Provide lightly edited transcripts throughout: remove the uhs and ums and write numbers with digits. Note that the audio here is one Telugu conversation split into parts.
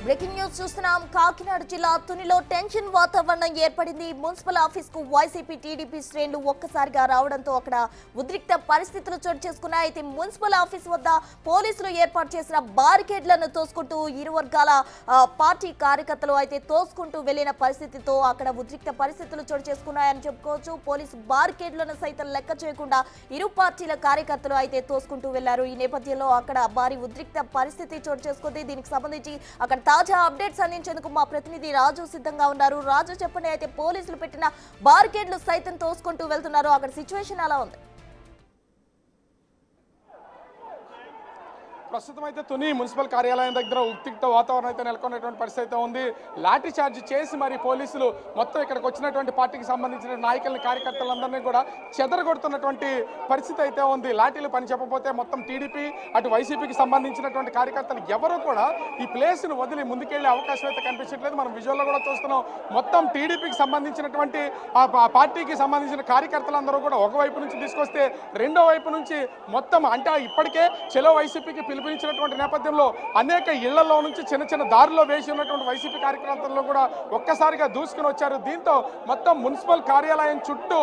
బ్రేకింగ్ న్యూస్ చూస్తున్నాం. కాకినాడ జిల్లా తునిలో టెన్షన్ వాతావరణం ఏర్పడింది. మున్సిపల్ ఆఫీస్ కు వైసీపీ టీడీపీ శ్రేణులు ఒక్కసారిగా రావడంతో అక్కడ ఉద్రిక్త పరిస్థితులు చోటు చేసుకున్నాయి. అయితే మున్సిపల్ ఆఫీస్ వద్ద పోలీసులు ఏర్పాటు చేసిన బారికేడ్లను తోసుకుంటూ ఇరు వర్గాల పార్టీ కార్యకర్తలు అయితే తోసుకుంటూ వెళ్లిన పరిస్థితితో అక్కడ ఉద్రిక్త పరిస్థితులు చోటు చేసుకున్నాయని చెప్పుకోవచ్చు. పోలీసు బారికేడ్లను సైతం లెక్క చేయకుండా ఇరు పార్టీల కార్యకర్తలు అయితే తోసుకుంటూ వెళ్లారు. ఈ నేపథ్యంలో అక్కడ భారీ ఉద్రిక్త పరిస్థితి చోటు చేసుకుంది. దీనికి సంబంధించి అక్కడ తాజా అప్డేట్స్ అందించేందుకు మా ప్రతినిధి రాజు సిద్ధంగా ఉన్నారు. రాజు, చెప్పండి. అయితే పోలీసులు పెట్టిన బారికేడ్లు సైతం తోసుకుంటూ వెళ్తున్నారు. అక్కడ సిచ్యువేషన్ ఎలా ఉంది? ప్రస్తుతం అయితే తుని మున్సిపల్ కార్యాలయం దగ్గర ఉద్రిక్త వాతావరణం అయితే నెలకొన్నటువంటి పరిస్థితి అయితే ఉంది. లాఠీ చార్జ్ చేసి మరి పోలీసులు మొత్తం ఇక్కడికి వచ్చినటువంటి పార్టీకి సంబంధించిన నాయకులని కార్యకర్తలందరినీ కూడా చెదరగొడుతున్నటువంటి పరిస్థితి అయితే ఉంది. లాఠీలు పని చెప్పకపోతే మొత్తం టీడీపీ అటు వైసీపీకి సంబంధించినటువంటి కార్యకర్తలు ఎవరు కూడా ఈ ప్లేస్ను వదిలి ముందుకెళ్లే అవకాశం అయితే కనిపించట్లేదు. మనం విజువల్లో కూడా చూస్తున్నాం. మొత్తం టీడీపీకి సంబంధించినటువంటి ఆ పార్టీకి సంబంధించిన కార్యకర్తలందరూ కూడా ఒకవైపు నుంచి తీసుకొస్తే రెండో వైపు నుంచి మొత్తం అంటే ఇప్పటికే చెలో వైసీపీకి పిలుపునిచ్చినటువంటి నేపథ్యంలో అనేక ఇళ్లలో నుంచి చిన్న చిన్న దారిలో వేసి ఉన్నటువంటి వైసీపీ కార్యకర్తల్లో కూడా ఒక్కసారిగా దూసుకుని వచ్చారు. దీంతో మొత్తం మున్సిపల్ కార్యాలయం చుట్టూ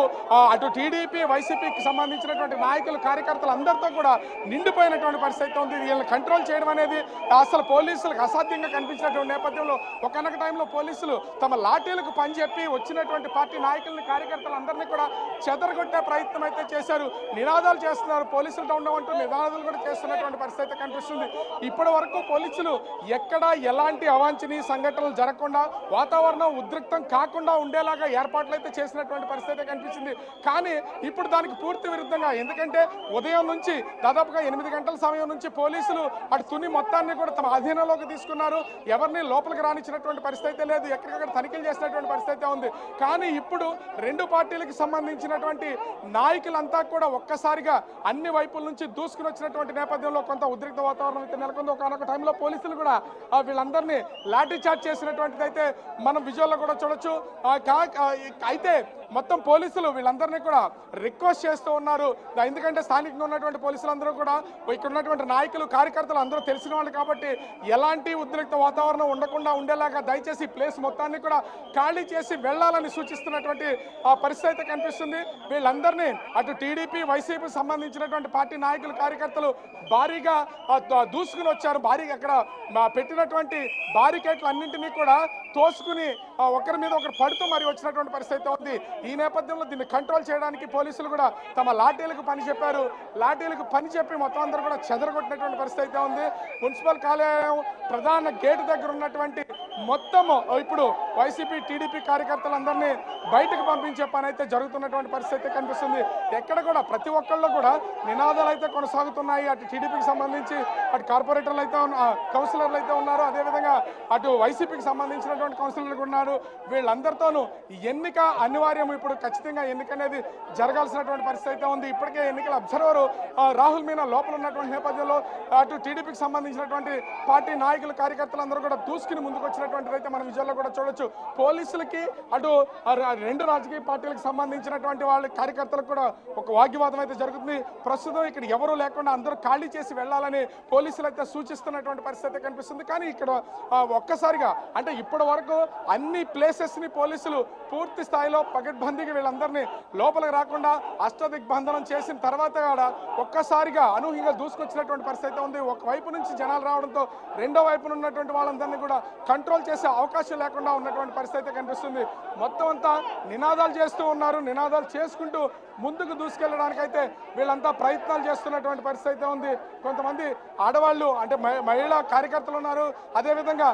అటు టీడీపీ వైసీపీకి సంబంధించినటువంటి నాయకులు కార్యకర్తలు అందరితో కూడా నిండిపోయినటువంటి పరిస్థితి ఉంది. వీళ్ళని కంట్రోల్ చేయడం అనేది అసలు పోలీసులకు అసాధ్యంగా కనిపించినటువంటి నేపథ్యంలో ఒకనొక టైంలో పోలీసులు తమ లాఠీలకు పనిచెప్పి వచ్చినటువంటి పార్టీ నాయకులని కార్యకర్తలు అందరినీ కూడా చెదరగొట్టే ప్రయత్నం అయితే చేశారు. నినాదాలు చేస్తున్నారు. పోలీసులతో ఉండమంటూ నినాదాలు కూడా చేస్తున్నటువంటి పరిస్థితి కనిపిస్తుంది. ఇప్పటి వరకు పోలీసులు ఎక్కడ ఎలాంటి అవాంఛనీయ సంఘటనలు జరగకుండా వాతావరణం ఉద్రిక్తం కాకుండా ఉండేలాగా ఏర్పాట్లు అయితే చేసినటువంటి పరిస్థితి కనిపించింది. కానీ ఇప్పుడు దానికి పూర్తి విరుద్ధంగా, ఎందుకంటే ఉదయం నుంచి దాదాపుగా 8 గంటల సమయం నుంచి పోలీసులు అటు తుని మొత్తాన్ని కూడా తమ అధీనంలోకి తీసుకున్నారు. ఎవరిని లోపలికి రానిచ్చినటువంటి పరిస్థితి లేదు. ఎక్కడికక్కడ తనిఖీలు చేసినటువంటి పరిస్థితి ఉంది. కానీ ఇప్పుడు రెండు పార్టీలకు సంబంధించినటువంటి నాయకులంతా కూడా ఒక్కసారిగా అన్ని వైపుల నుంచి దూసుకుని వచ్చినటువంటి నేపథ్యంలో కొంత ఉద్రిక్త వాతావరణం అయితే నెలకొంది. ఒకనొక టైంలో పోలీసులు కూడా వీళ్ళందరినీ లాఠీ చార్జ్ చేసినటువంటిది అయితే మనం విజువల్లో కూడా చూడొచ్చు. అయితే మొత్తం పోలీసులు వీళ్ళందరినీ కూడా రిక్వెస్ట్ చేస్తూ ఉన్నారు. ఎందుకంటే స్థానికంగా ఉన్నటువంటి పోలీసులందరూ కూడా ఇక్కడ ఉన్నటువంటి నాయకులు కార్యకర్తలు అందరూ తెలిసిన వాళ్ళు కాబట్టి ఎలాంటి ఉద్రిక్త వాతావరణం ఉండకుండా ఉండేలాగా దయచేసి ప్లేస్ మొత్తాన్ని కూడా ఖాళీ చేసి వెళ్లాలని సూచిస్తున్నటువంటి పరిస్థితి అయితే కనిపిస్తుంది. వీళ్ళందరినీ అటు టీడీపీ వైసీపీ సంబంధించినటువంటి పార్టీ నాయకులు కార్యకర్తలు భారీగా దూసుకుని వచ్చారు. భారీగా అక్కడ పెట్టినటువంటి బారికేట్లు అన్నింటినీ కూడా తోసుకుని ఒకరి మీద ఒకరు పడుతూ మరి వచ్చినటువంటి పరిస్థితి ఉంది. ఈ నేపథ్యంలో దీన్ని కంట్రోల్ చేయడానికి పోలీసులు కూడా తమ లాఠీలకు పని చెప్పారు. లాఠీలకు పని చెప్పి మొత్తం అందరూ కూడా చెదరగొట్టినటువంటి పరిస్థితి ఉంది. మున్సిపల్ కార్యాలయం ప్రధాన గేటు దగ్గర ఉన్నటువంటి మొత్తం ఇప్పుడు వైసీపీ టీడీపీ కార్యకర్తలందరినీ బయటకు పంపించే పని అయితే జరుగుతున్నటువంటి పరిస్థితి కనిపిస్తుంది. ఎక్కడ కూడా ప్రతి ఒక్కళ్ళు కూడా నినాదాలు అయితే కొనసాగుతున్నాయి. అటు టీడీపీకి సంబంధించి అటు కార్పొరేటర్లు అయితే కౌన్సిలర్లు అయితే ఉన్నారు. అదేవిధంగా అటు వైసీపీకి సంబంధించినటువంటి కౌన్సిలర్లు ఉన్నారు. వీళ్ళందరితోనూ ఎన్నిక అనివార్యం. ఇప్పుడు ఖచ్చితంగా ఎన్నిక అనేది జరగాల్సినటువంటి పరిస్థితి అయితే ఉంది. ఇప్పటికే ఎన్నికల అబ్జర్వర్ రాహుల్ మీనా లోపల ఉన్నటువంటి నేపథ్యంలో అటు టీడీపీకి సంబంధించినటువంటి పార్టీ నాయకులు కార్యకర్తలందరూ కూడా దూసుకుని ముందుకు వచ్చినటువంటిది అయితే మనం విజువల్లో కూడా చూడొచ్చు. పోలీసులకి అటు రెండు రాజకీయ పార్టీలకు సంబంధించినటువంటి వాళ్ళ కార్యకర్తలకు కూడా ఒక వాగ్వివాదం అయితే జరుగుతుంది. ప్రస్తుతం ఇక్కడ ఎవరూ లేకుండా అందరూ ఖాళీ చేసి వెళ్లాలని పోలీసులు అయితే సూచిస్తున్నటువంటి పరిస్థితి కనిపిస్తుంది. కానీ ఇక్కడ ఒక్కసారిగా అంటే ఇప్పటి వరకు అన్ని ప్లేసెస్ ని పోలీసులు పూర్తి స్థాయిలో పకడ్బందీగా వీళ్ళందరినీ లోపలికి రాకుండా అష్టదిగ్బంధనం చేసిన తర్వాత కూడా ఒక్కసారిగా అనూహ్యంగా దూసుకొచ్చినటువంటి పరిస్థితి ఉంది. ఒకవైపు నుంచి జనాలు రావడంతో రెండో వైపున ఉన్నటువంటి వాళ్ళందరినీ కూడా కంట్రోల్ చేసే అవకాశం లేకుండా ఉన్నటువంటి పరిస్థితి కనిపిస్తుంది. మొత్తం అంతా నినాదాలు చేస్తూ ఉన్నారు. నినాదాలు చేసుకుంటూ ముందుకు దూసుకెళ్ళడానికైతే వీళ్ళంతా ప్రయత్నాలు చేస్తున్నటువంటి పరిస్థితి ఉంది. కొంతమంది ఆడవాళ్ళు అంటే మహిళా కార్యకర్తలు ఉన్నారు. అదేవిధంగా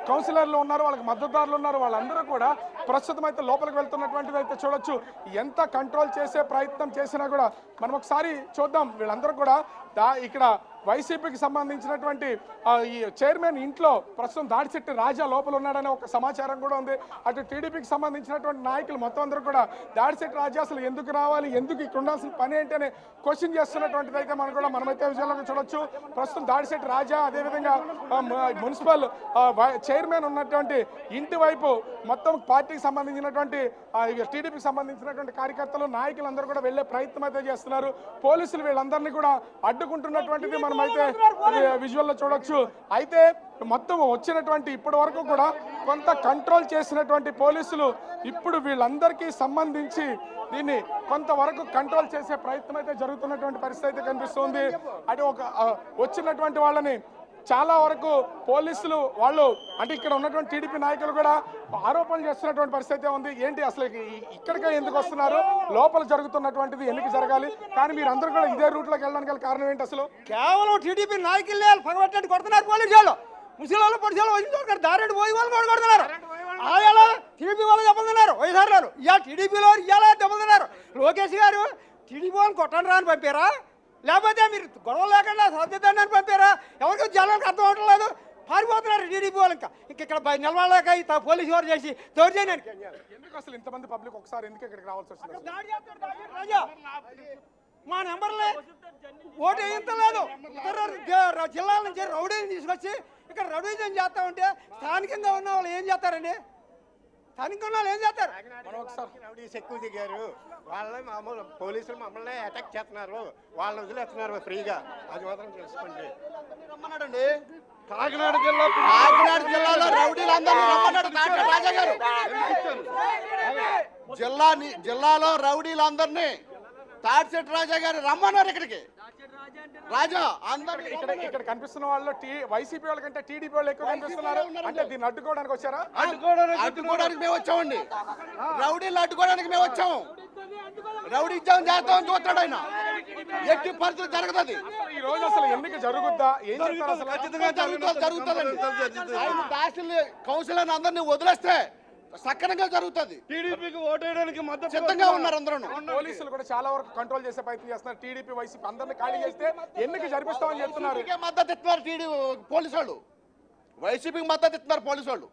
కౌన్సిలర్లు ఉన్నారు. వాళ్ళకి మద్దతుదారులు ఉన్నారు. వాళ్ళందరూ కూడా ప్రస్తుతం అయితే లోపలికి వెళ్తున్నటువంటిది అయితే చూడొచ్చు. ఎంత కంట్రోల్ చేసే ప్రయత్నం చేసినా కూడా మనం ఒకసారి చూద్దాం. వీళ్ళందరూ కూడా ఇక్కడ వైసీపీకి సంబంధించినటువంటి ఈ చైర్మన్ ఇంట్లో ప్రస్తుతం దాడిశెట్టి రాజా లోపల ఉన్నాడనే ఒక సమాచారం కూడా ఉంది. అటు టీడీపీకి సంబంధించినటువంటి నాయకులు మొత్తం అందరూ కూడా దాడిశెట్టి రాజా అసలు ఎందుకు రావాలి, ఎందుకు ఇక్కడ ఉండాల్సిన పని ఏంటి అని క్వశ్చన్ చేస్తున్నటువంటిది అయితే మనమైతే విజయాలను చూడొచ్చు. ప్రస్తుతం దాడిశెట్టి రాజా అదేవిధంగా మున్సిపల్ చైర్మన్ ఉన్నటువంటి ఇంటి వైపు మొత్తం పార్టీకి సంబంధించినటువంటి టీడీపీకి సంబంధించినటువంటి కార్యకర్తలు నాయకులందరూ కూడా వెళ్లే ప్రయత్నం అయితే చేస్తున్నారు. పోలీసులు వీళ్ళందరినీ కూడా అడ్డుకుంటున్నటువంటిది మనం మనం అయితే విజువల్లో చూడొచ్చు. అయితే మొత్తం వచ్చినటువంటి ఇప్పటి వరకు కూడా కొంత కంట్రోల్ చేసినటువంటి పోలీసులు ఇప్పుడు వీళ్ళందరికీ సంబంధించి దీన్ని కొంతవరకు కంట్రోల్ చేసే ప్రయత్నం అయితే జరుగుతున్నటువంటి పరిస్థితి అయితే కనిపిస్తుంది. అంటే వచ్చినటువంటి వాళ్ళని చాలా వరకు పోలీసులు వాళ్ళు అంటే ఇక్కడ ఉన్నటువంటి టీడీపీ నాయకులు కూడా ఆరోపణలు చేస్తున్నటువంటి పరిస్థితి ఉంది. ఏంటి అసలు ఇక్కడికే ఎందుకు వస్తున్నారు, లోపల జరుగుతున్నటువంటిది ఎందుకు జరగాలి, కానీ మీరు అందరూ కూడా ఇదే రూట్లోకి వెళ్ళడానికి కారణం ఏంటి? అసలు కేవలం టీడీపీ నాయకులే పగబట్టండి కొడుతున్నారు పోలీసు వాళ్ళు. ముస్లిం వాళ్ళు పొడిచాలు వచ్చి దారెంట్ పోయి వాళ్ళు కూడా కొడుతున్నారు. ఆయన టీడీపీ వాళ్ళు దెబ్బలుతున్నారు, వైఎస్ఆర్ గారు ఇవాళ టీడీపీలో ఇవాళ దెబ్బలుతున్నారు. లోకేష్ గారు టీడీపీ వాళ్ళని కొట్టండి రా అని పంపారా, లేకపోతే మీరు గొడవ లేకుండా సర్దిద్దండి అని పంపారా? ఎవరికి జనాలకు అర్థం అవటం లేదు, పారిపోతున్నారు టీడీపీ వాళ్ళు. ఇంకా ఇక్కడ నిలబడలేక ఈ పోలీసు వారు చేసి దౌర్జన్యానికి ఎందుకు అసలు ఇంతమంది పబ్లిక్ ఒకసారి ఎందుకు ఇక్కడికి రావాల్సి వచ్చింది? మా నెంబర్లే ఓటు వేయించలేదు. ఇతర జిల్లాల నుంచి రౌడీని తీసుకొచ్చి ఇక్కడ రౌడీజం చేస్తా ఉంటే స్థానికంగా ఉన్న వాళ్ళు ఏం చేస్తారండి? స్థానికంగా ఉన్న వాళ్ళు ఏం చేస్తారు? మనం ఒకసారి రౌడీస్ ఎక్కువ దిగారు, వాళ్ళని మామూలు పోలీసులు మమ్మల్ని అటాక్ చేస్తున్నారు, వాళ్ళని వదిలేస్తున్నారు ఫ్రీగా. అది మాత్రం తెలుసుకోండి. రమ్మన్నాడండి కాకినాడ జిల్లాలో రౌడీలందరినీ రమ్మన్నాడు డాక్టర్ రాజా గారు. జిల్లాలో రౌడీలందరినీ తాడిశెట్టి రాజా గారు రమ్మన్నారు ఇక్కడికి. రాజా అందరు ఇక్కడ కనిపిస్తున్న వాళ్ళు వైసీపీ వాళ్ళ కంటే టీడీపీ వాళ్ళు ఎక్కువ కనిపిస్తున్నారు. అంటే దీన్ని అడ్డుకోవడానికి వచ్చారా? అడ్డుకోవడానికి మేము వచ్చామండి. రౌడీలు అడ్డుకోవడానికి మేము వచ్చాము. రౌడీ ఇచ్చామని చేస్తామని చూస్తాడు ఆయన. ఎట్టి పరిస్థితి జరుగుతుంది. ఈ రోజు అసలు ఎన్నిక జరుగుద్దా? ఏం చెప్తారు అసలు? జరుగుతుందండి. ఆయన దాసులు కౌన్సిలర్ అందరినీ వదిలేస్తే సక్రమంగా జరుగుతుంది. టీడీపీకి ఓటేయడానికి సిద్ధంగా ఉన్నారు అందరూ. పోలీసులు కూడా చాలా వరకు కంట్రోల్ చేసే ప్రయత్నం చేస్తున్నారు. టీడీపీ వైసీపీ అందరినీ ఖాళీ చేస్తే ఎన్నిక జరిపిస్తామని చెప్తున్నారు. మద్దతు ఇస్తున్నారు పోలీసు వాళ్ళు, వైసీపీకి మద్దతు ఇస్తున్నారు పోలీసు వాళ్ళు.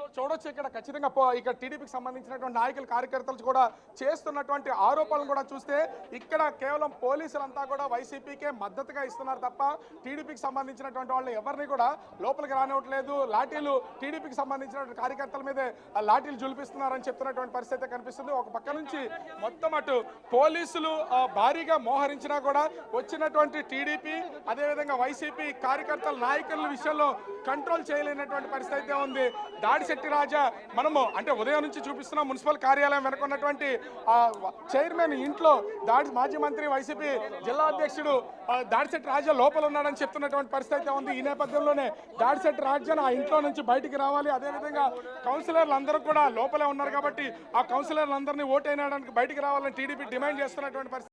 సో చూడొచ్చు ఇక్కడ ఖచ్చితంగా ఇక్కడ టీడీపీకి సంబంధించినటువంటి నాయకులు కార్యకర్తలు కూడా చేస్తున్నటువంటి ఆరోపణలు కూడా చూస్తే ఇక్కడ కేవలం పోలీసులంతా కూడా వైసీపీకే మద్దతుగా ఇస్తున్నారు తప్ప టీడీపీకి సంబంధించినటువంటి వాళ్ళని ఎవరిని కూడా లోపలికి రానివ్వట్లేదు. లాఠీలు టీడీపీకి సంబంధించినటువంటి కార్యకర్తల మీదే లాఠీలు జులిపిస్తున్నారని చెప్తున్నటువంటి పరిస్థితి కనిపిస్తుంది. ఒక పక్క నుంచి మొత్తం అటు పోలీసులు భారీగా మోహరించినా కూడా వచ్చినటువంటి టీడీపీ అదేవిధంగా వైసీపీ కార్యకర్తల నాయకుల విషయంలో కంట్రోల్ చేయలేనటువంటి పరిస్థితి అయితే ఉంది. దాడిశెట్టి రాజా మనము అంటే ఉదయం నుంచి చూపిస్తున్నాం మున్సిపల్ కార్యాలయం వెనుకున్నటువంటి చైర్మన్ ఇంట్లో మాజీ మంత్రి వైసీపీ జిల్లా అధ్యక్షుడు దాడిశెట్టి రాజా లోపల ఉన్నాడని చెప్తున్నటువంటి పరిస్థితి ఉంది. ఈ నేపథ్యంలోనే దాడిశెట్టి రాజా ఆ ఇంట్లో నుంచి బయటికి రావాలి, అదేవిధంగా కౌన్సిలర్లు అందరూ కూడా లోపలే ఉన్నారు కాబట్టి ఆ కౌన్సిలర్లు అందరినీ ఓటైనాడానికి బయటికి రావాలని టీడీపీ డిమాండ్ చేస్తున్నటువంటి పరిస్థితి.